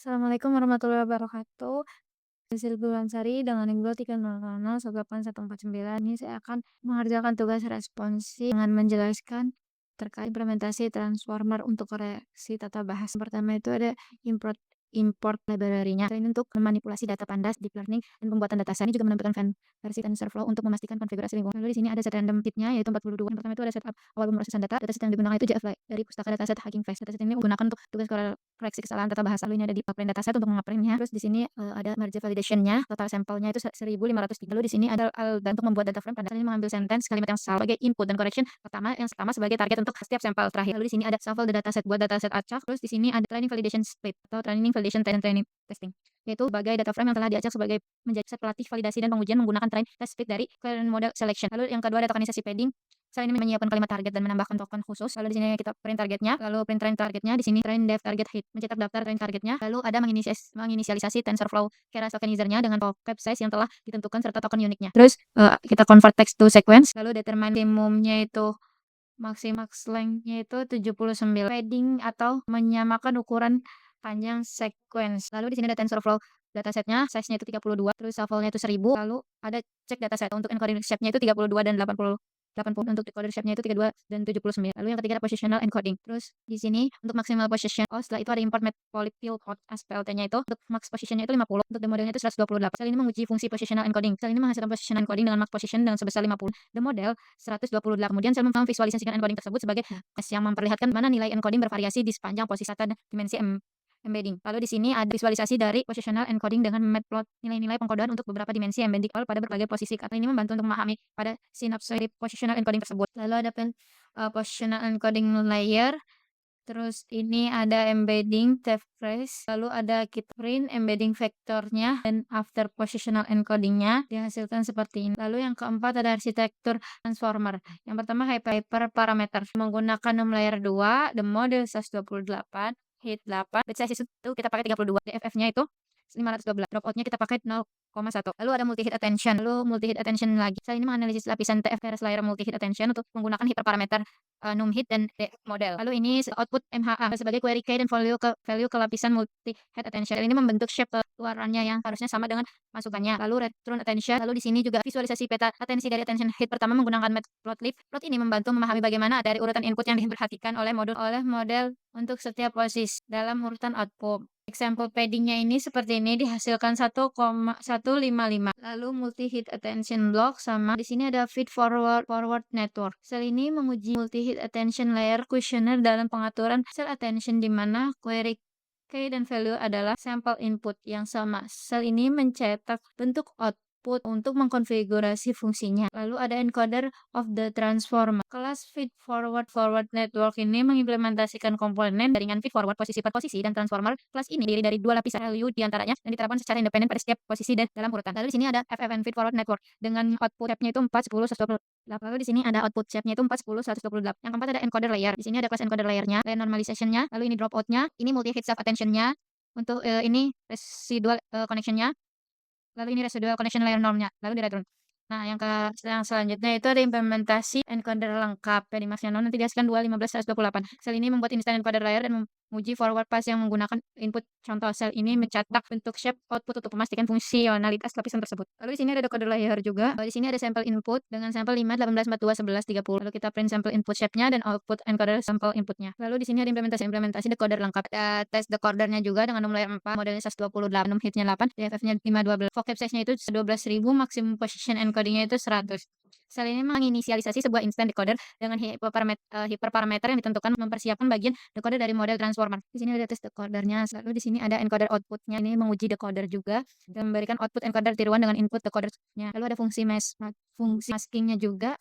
Assalamualaikum warahmatullahi wabarakatuh. Hasil Sari dengan Iqbal 300 1849. Ini saya akan mengerjakan tugas responsif dengan menjelaskan terkait implementasi transformer untuk koreksi tata bahasa. Pertama itu ada import import library-nya. Ini untuk memanipulasi data pandas, deep learning, dan pembuatan dataset. Ini juga menampilkan versi TensorFlow untuk memastikan konfigurasi lingkungan. Lalu di sini ada set random fit-nya yaitu 42. Yang pertama itu ada setup awal pemrosesan data. Dataset yang digunakan itu JFLI dari pustaka dataset Hugging Face. Dataset ini digunakan untuk tugas koreksi kesalahan tata bahasa. Lalu ini ada di print dataset untuk mengeprintnya. Terus di sini ada merge validation-nya. Total sampelnya itu 1503. Lalu di sini ada untuk membuat data frame pada ini mengambil sentence kalimat yang salah sebagai input dan correction pertama sebagai target untuk setiap sampel terakhir. Lalu di sini ada shuffle the dataset buat dataset acak. Terus di sini ada training validation split atau training validation dan training testing, yaitu sebagai data frame yang telah diacak sebagai menjadi set pelatih validasi dan pengujian menggunakan train test split dari current model selection. Lalu yang kedua ada tokenisasi padding. Selain ini menyiapkan kalimat target dan menambahkan token khusus. Lalu di sini kita print targetnya, lalu print train targetnya. Di sini train dev target hit, mencetak daftar train targetnya. Lalu ada menginisialisasi TensorFlow keras tokenizer-nya dengan vocab size yang telah ditentukan serta token uniknya. Terus kita convert text to sequence. Lalu determine minimumnya itu max length-nya itu 79. Padding atau menyamakan ukuran panjang sequence. Lalu di sini ada TensorFlow datasetnya, size-nya itu 32, terus shuffle-nya itu 1000. Lalu ada cek dataset untuk encoding shape-nya itu 32 dan 80. Untuk decoder shape-nya itu 32 dan 79. Lalu yang ketiga ada positional encoding. Terus di sini untuk maximal position, setelah itu ada import matplotlib code ASPLT-nya itu untuk max position-nya itu 50, untuk demodelnya itu 128. Sel ini menguji fungsi positional encoding. Sel ini menghasilkan positional encoding dengan max position dengan sebesar 50. The model 128. Kemudian sel memvisualisasikan encoding tersebut sebagai yang memperlihatkan mana nilai encoding bervariasi di sepanjang posisi dan dimensi embedding. Lalu di sini ada visualisasi dari positional encoding dengan matplot nilai-nilai pengkodean untuk beberapa dimensi embedding pada berbagai posisi. Kata ini membantu untuk memahami pada sinapse dari positional encoding tersebut. Lalu ada positional encoding layer. Terus ini ada embedding tab phrase, lalu ada kita print embedding vektornya dan after positional encodingnya dihasilkan seperti ini. Lalu yang keempat ada arsitektur transformer. Yang pertama hyper parameter menggunakan layer 2, the model 128, hit 8, batch size itu kita pakai 32, DFF-nya itu 512, dropout-nya kita pakai 0,1. Lalu ada multi hit attention, lagi. Saya ini menganalisis lapisan TF keras layer multi hit attention untuk menggunakan hyperparameter numHit dan model. Lalu ini output MHA sebagai query key dan value ke lapisan multi head attention. Ini membentuk shape keluarannya yang harusnya sama dengan masukannya. Lalu return attention. Lalu di sini juga visualisasi peta atensi dari attention hit pertama menggunakan matplotlib. Plot ini membantu memahami bagaimana dari urutan input yang diperhatikan oleh model untuk setiap posisi dalam urutan output. Example padding-nya ini seperti ini dihasilkan 1,155. Lalu multi hit attention block sama di sini ada feed forward network. Sel ini menguji multi hit attention layer questionnaire dalam pengaturan sel attention di mana query key dan value adalah sampel input yang sama. Sel ini mencetak bentuk output untuk mengkonfigurasi fungsinya. Lalu ada encoder of the transformer. Kelas feed forward network ini mengimplementasikan komponen jaringan feed forward posisi per posisi dan transformer. Kelas ini terdiri dari dua lapisan value diantaranya dan diterapkan secara independen pada setiap posisi dan dalam urutan. Lalu di sini ada FFN feed forward network dengan output shape-nya itu 4, 10, 128. Lalu di sini ada output shape-nya itu 4, 10, 128. Yang keempat ada encoder layer. Di sini ada kelas encoder layer-nya, layer normalization-nya, lalu ini dropout-nya, ini multi hit self attention-nya, untuk ini residual connection-nya. Lalu ini residual connection layer normnya, lalu di return. Nah, yang selanjutnya itu ada implementasi encoder lengkap. Max-nya nanti dihasilkan 2, 15, 128. Sel ini membuat instant encoder layer dan menguji forward pass yang menggunakan input contoh. Sel ini mencetak bentuk shape output untuk memastikan fungsionalitas lapisan tersebut. Lalu di sini ada decoder layer juga. Di sini ada sampel input dengan sampel 5, 18, 42, 11, 30. Lalu kita print sampel input shape-nya dan output encoder sampel inputnya. Lalu di sini ada implementasi decoder lengkap. Ada test decodernya juga dengan layer 4, modelnya 128, hit-nya 8, DFF-nya 512. Vocab size-nya itu 12.000, maximum position encoding-nya itu 100. Sel ini menginisialisasi sebuah instant decoder dengan hyperparameter yang ditentukan mempersiapkan bagian decoder dari model transformer. Di sini ada test decodernya. Lalu di sini ada encoder outputnya. Ini menguji decoder juga dan memberikan output encoder tiruan dengan input decodernya. Lalu ada fungsi masking-nya juga.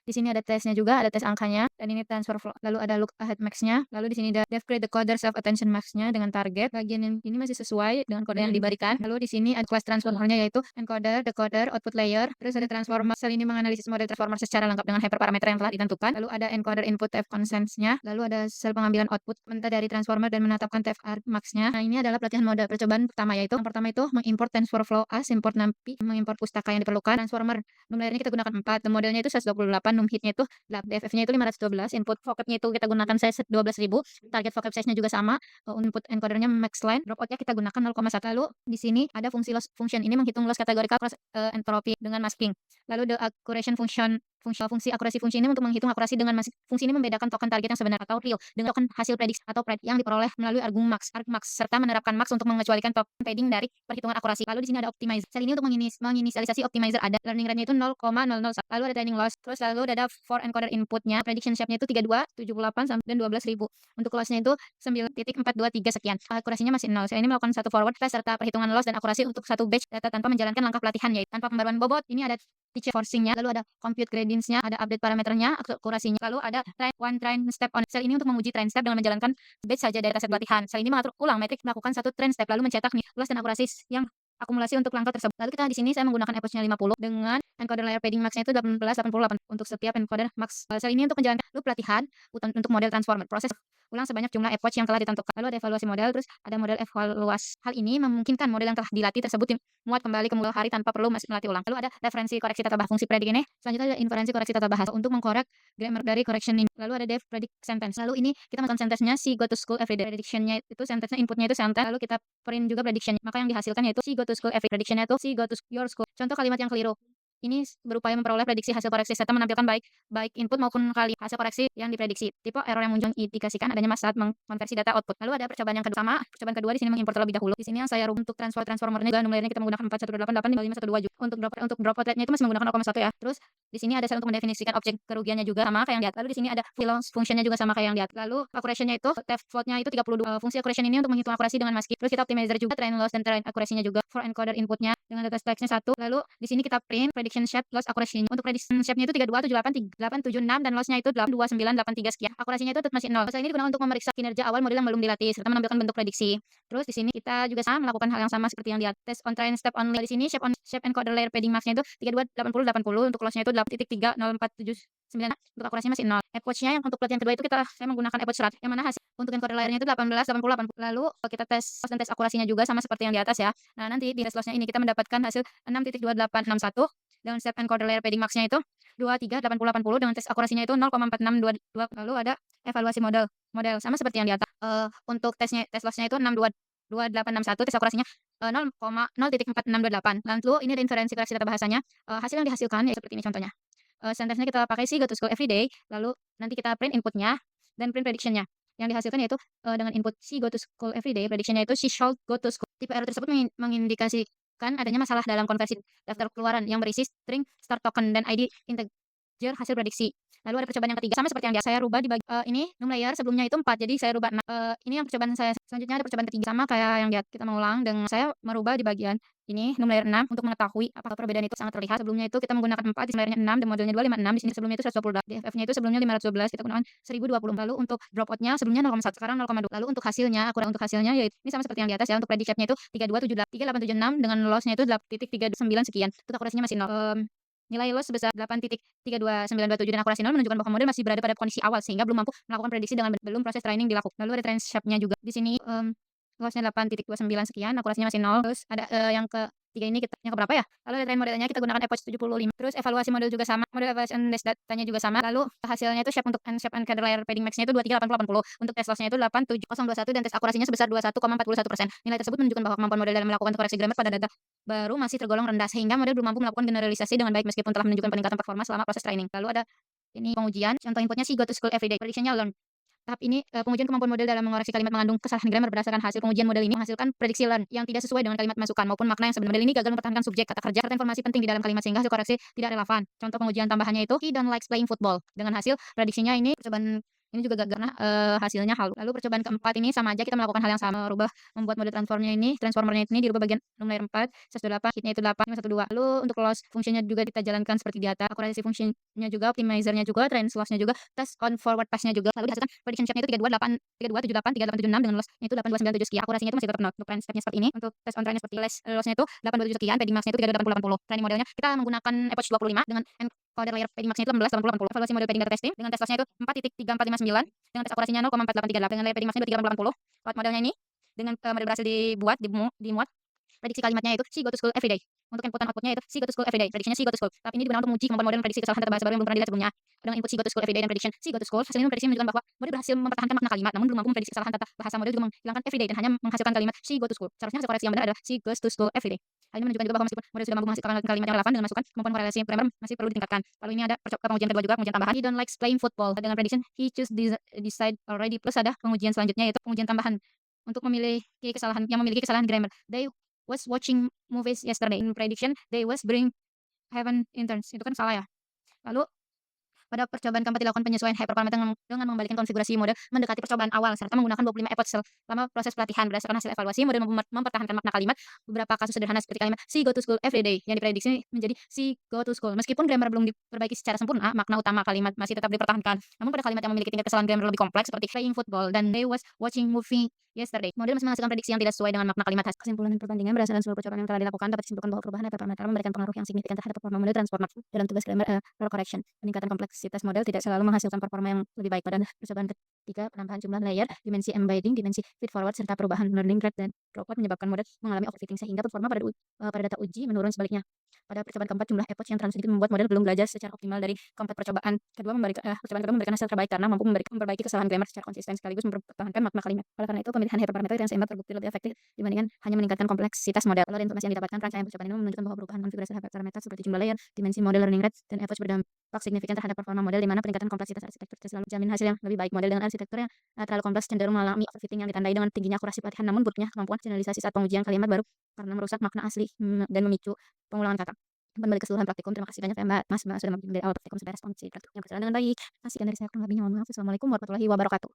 Di sini ada tesnya juga, ada tes angkanya, dan ini transfer flow. Lalu ada look ahead max-nya, lalu di sini ada dev create decoder self attention max-nya dengan target. Bagian yang ini masih sesuai dengan kode yang diberikan. Lalu di sini ada kelas transformernya yaitu encoder, decoder, output layer, terus ada transformer. Sel ini menganalisis model transformer secara lengkap dengan hyperparameter yang telah ditentukan. Lalu ada encoder input TF consents-nya, lalu ada sel pengambilan output mentah dari transformer dan menetapkan TFR max-nya. Nah, ini adalah pelatihan model percobaan pertama yaitu yang pertama itu mengimport TensorFlow as, import NumPy, mengimport pustaka yang diperlukan. Transformer layernya kita gunakan 4, modelnya itu 128 num hitnya itu DFF-nya itu 512, input vocab-nya itu kita gunakan size 12.000, target vocab size-nya juga sama, input encoder-nya maxline, dropout-nya kita gunakan 0,1. Lalu di sini ada fungsi loss function, ini menghitung loss categorical cross entropy dengan masking. Lalu the accuracy function, fungsi akurasi funksi ini untuk menghitung akurasi dengan masking. Fungsi ini membedakan token target yang sebenarnya atau real dengan token hasil prediksi atau pred yang diperoleh melalui argumen max, serta menerapkan max untuk mengecualikan token padding dari perhitungan akurasi. Lalu di sini ada optimizer. Sel ini untuk menginisialisasi optimizer ada learning rate-nya itu 0,001. Lalu ada training loss. Terus lalu ada for encoder inputnya, prediction shape-nya itu 32, 78 dan 12.000. Untuk loss-nya itu 9.423 sekian. Akurasinya masih 0. Sel ini melakukan satu forward flash serta perhitungan loss dan akurasi untuk satu batch data tanpa menjalankan langkah pelatihan, yaitu tanpa pembaruan bobot. Ini ada teacher forcing-nya, lalu ada compute gradients-nya, ada update parameternya, akurasinya, lalu ada train step on. Sel ini untuk menguji train step dengan menjalankan batch saja dataset pelatihan. Sel ini mengatur ulang metrik melakukan satu train step lalu mencetak loss dan akurasi yang akumulasi untuk langkah tersebut. Lalu kita di sini saya menggunakan approach-nya 50 dengan encoder layer padding max-nya itu 1888 untuk setiap encoder max. Sel ini untuk menjalankan loop pelatihan untuk model transformer. Proses ulang sebanyak jumlah approach yang telah ditentukan. Lalu ada evaluasi model, terus ada model evaluasi. Hal ini memungkinkan model yang telah dilatih tersebut muat kembali ke mulai hari tanpa perlu masih melatih ulang. Lalu ada referensi koreksi tata bahasa fungsi predik ini. Selanjutnya ada inferensi koreksi tata bahasa untuk mengkorek grammar dari correction ini. Lalu ada def predict sentence. Lalu ini kita masukkan sentence-nya si go to school everyday. Prediction-nya itu sentence-nya inputnya itu sentence. Lalu kita print juga prediction. Maka yang dihasilkan yaitu si go to school every. Prediction-nya itu si go to your school. Contoh kalimat yang keliru. Ini berupaya memperoleh prediksi hasil koreksi serta menampilkan baik input maupun hasil koreksi yang diprediksi. Tipe error yang muncul indikasikan adanya masalah saat mengkonversi data output. Lalu ada percobaan yang kedua percobaan kedua di sini mengimport terlebih dahulu. Di sini yang saya untuk transformernya juga numernya kita menggunakan 4188 juga. Untuk drop rate-nya itu masih menggunakan 0,1 ya. Terus di sini ada sel untuk mendefinisikan objek kerugiannya juga sama kayak yang di atas. Lalu di sini ada loss function-nya juga sama kayak yang di atas. Lalu accuracy-nya itu float-nya itu 32. Fungsi accuracy ini untuk menghitung akurasi dengan masking. Terus kita optimizer juga train loss dan train accuracy-nya juga for encoder inputnya dengan data text-nya 1. Lalu di sini kita print prediction shape loss accuracy. Untuk prediction shape-nya itu 3278876 dan loss-nya itu 82983 sekian. Akurasinya itu tetap masih 0. Sel ini digunakan untuk memeriksa kinerja awal model yang belum dilatih serta menampilkan bentuk prediksi. Terus di sini kita juga sama melakukan hal yang sama seperti yang di atas. Test on train step only. Di sini shape encoder layer padding max-nya itu 328080 untuk loss-nya itu 8.3049. Untuk akurasinya masih 0. Approach-nya yang untuk pelatihan kedua itu saya menggunakan approach 100 yang mana hasil untuk encoder layernya itu 188080. Lalu kita tes loss dan tes akurasinya juga sama seperti yang di atas ya. Nah, nanti di tes loss-nya ini kita mendapatkan hasil 6.2861 dengan step encoder layer padding max-nya itu 238080 dengan tes akurasinya itu 0,4622. Lalu ada evaluasi model sama seperti yang di atas. Untuk tes loss-nya itu 62861, tes akurasinya 0,0.4628. Lalu ini ada inferensi koreksi data bahasanya. Hasil yang dihasilkan ya seperti ini contohnya. Sentence-nya kita pakai si go to school everyday, lalu nanti kita print inputnya dan print prediction-nya. Yang dihasilkan yaitu dengan input si go to school everyday, prediction-nya itu she should go to school. Tipe error tersebut mengindikasikan adanya masalah dalam konversi daftar keluaran yang berisi string start token dan ID integer hasil prediksi. Lalu ada percobaan yang ketiga sama seperti yang saya rubah di ini num layer sebelumnya itu 4 jadi saya rubah 6. Ini yang percobaan saya. Selanjutnya ada percobaan ketiga sama kayak yang kita mengulang dengan saya merubah di bagian ini num layer 6 untuk mengetahui apakah perbedaan itu sangat terlihat. Sebelumnya itu kita menggunakan 4, di layernya 6 dan modelnya 256, di sini sebelumnya itu 128. DFF-nya itu sebelumnya 512, kita gunakan 1020. Lalu untuk dropout-nya sebelumnya 0,1 sekarang 0,2. Lalu untuk hasilnya yaitu ini sama seperti yang di atas ya. Untuk predict shape-nya itu 3876 dengan loss-nya itu 8.39 sekian. Untuk akurasinya masih 0. Nilai loss sebesar 8.32927 dan akurasi 0 menunjukkan bahwa model masih berada pada kondisi awal sehingga belum mampu melakukan prediksi dengan belum proses training dilakukan. Lalu ada train shape-nya juga. Di sini loss-nya 8.29 sekian, akurasinya masih 0. Terus ada yang ketiga ini yang keberapa ya? Lalu ada train modelnya kita gunakan approach 75. Terus evaluasi model juga sama. Model evaluation dash datanya juga sama. Lalu hasilnya itu shape encoder layer padding max-nya itu 238080. Untuk tes loss-nya itu 87021 dan tes akurasinya sebesar 21,41%. Nilai tersebut menunjukkan bahwa kemampuan model dalam melakukan koreksi grammar pada data baru masih tergolong rendah sehingga model belum mampu melakukan generalisasi dengan baik meskipun telah menunjukkan peningkatan performa selama proses training. Lalu ada ini pengujian, contoh inputnya si go to school everyday, prediction-nya learn. Tahap ini pengujian kemampuan model dalam mengoreksi kalimat mengandung kesalahan grammar. Berdasarkan hasil pengujian model ini menghasilkan prediksi learn yang tidak sesuai dengan kalimat masukan maupun makna yang sebenarnya. Model ini gagal mempertahankan subjek, kata kerja, serta informasi penting di dalam kalimat sehingga hasil koreksi tidak relevan. Contoh pengujian tambahannya itu he don't likes playing football. Dengan hasil prediksinya ini percobaan ini juga gagal karena hasilnya halu. Lalu percobaan keempat ini sama aja kita melakukan hal yang sama, membuat model transformernya ini dirubah bagian layer 4, 128, hitnya itu 8, 512. Lalu untuk loss fungsinya juga kita jalankan seperti di atas. Akurasi fungsinya juga, optimizernya juga, train loss-nya juga, test on forward pass-nya juga. Lalu dihasilkan prediction shape-nya itu 3278, 3878, 3876 dengan loss-nya itu 8297 sekian. Akurasinya itu masih tetap 0. Untuk train step-nya seperti ini. Untuk test on train seperti loss-nya itu 827 sekian, padding max-nya itu 3880. Training modelnya kita menggunakan approach 25 dengan encoder layer padding max-nya itu 1880. Evaluasi model padding data testing dengan tes loss-nya itu 4.3459 dengan tes akurasinya 0,4838 dengan layer padding max-nya 2380. Load modelnya ini dengan model berhasil dimuat Prediksi kalimatnya yaitu, "She go to school every day." Untuk input dan output-nya yaitu, "She go to school every day." Prediksinya she go to school. Tapi ini digunakan untuk menguji kemampuan model memprediksi kesalahan kata bahasa baru yang belum pernah dilihat sebelumnya. Dengan input she go to school every day dan prediction she go to school, hasil ini memprediksi menunjukkan bahwa model berhasil mempertahankan makna kalimat, namun belum mampu memprediksi kesalahan tata bahasa. Model juga menghilangkan every day dan hanya menghasilkan kalimat she go to school. Seharusnya hasil koreksi yang benar adalah she goes to school every day. Hal ini menunjukkan juga bahwa meskipun model sudah mampu menghasilkan kalimat yang relevan dengan masukan, kemampuan korelasi primer masih perlu ditingkatkan. Lalu ini ada pengujian kedua juga, pengujian tambahan. He don't likes playing football. Dengan prediction he choose decide already. Plus ada pengujian selanjutnya yaitu pengujian tambahan untuk memiliki kesalahan grammar. They was watching movies yesterday. In prediction they was bring haven't interns. Itu kan salah ya. Lalu pada percobaan keempat dilakukan penyesuaian hyperparameter dengan mengembalikan konfigurasi model mendekati percobaan awal serta menggunakan 25 epoch selama proses pelatihan. Berdasarkan hasil evaluasi, model mempertahankan makna kalimat. Beberapa kasus sederhana seperti kalimat "she go to school every day" yang diprediksi menjadi "she go to school". Meskipun grammar belum diperbaiki secara sempurna, makna utama kalimat masih tetap dipertahankan. Namun pada kalimat yang memiliki tingkat kesalahan grammar lebih kompleks seperti playing football dan they was watching movie yesterday, model masih menghasilkan prediksi yang tidak sesuai dengan makna kalimat. Kesimpulan dan perbandingan berdasarkan seluruh percobaan yang telah dilakukan dapat disimpulkan bahwa perubahan hyperparameter memberikan pengaruh yang signifikan terhadap performa model transformer dalam tugas grammar error correction. Peningkatan kompleksitas model tidak selalu menghasilkan performa yang lebih baik. Pada percobaan ketiga, penambahan jumlah layer, dimensi embedding, dimensi feed forward, serta perubahan learning rate dan dropout menyebabkan model mengalami overfitting sehingga performa pada data uji menurun. Sebaliknya, pada percobaan keempat, jumlah epoch yang terlalu sedikit membuat model belum belajar secara optimal. Dari keempat percobaan kedua memberikan hasil terbaik karena mampu memperbaiki kesalahan grammar secara konsisten sekaligus mempertahankan makna kalimat. Oleh karena itu, pemilihan hyperparameter yang seimbang terbukti lebih efektif dibandingkan hanya meningkatkan kompleksitas model. Lalu informasi yang didapatkan rangkaian percobaan ini menunjukkan bahwa perubahan konfigurasi hyperparameter seperti jumlah layer, dimensi model learning rate, dan epoch berdampak signifikan terhadap performa model, di mana peningkatan kompleksitas arsitektur tidak selalu menjamin hasil yang lebih baik. Model dengan arsitektur yang terlalu kompleks cenderung mengalami overfitting yang ditandai dengan tingginya akurasi pelatihan namun buruknya kemampuan generalisasi saat pengujian kalimat baru karena merusak makna asli dan memicu pengulangan kata. Kembali keseluruhan praktikum. Terima kasih banyak ya Mbak, Mas sudah dari awal praktikum sampai responsif. Praktikum yang berjalan dengan baik. Pastikan dari saya kurang lebihnya. Mohon maaf. Assalamualaikum warahmatullahi wabarakatuh.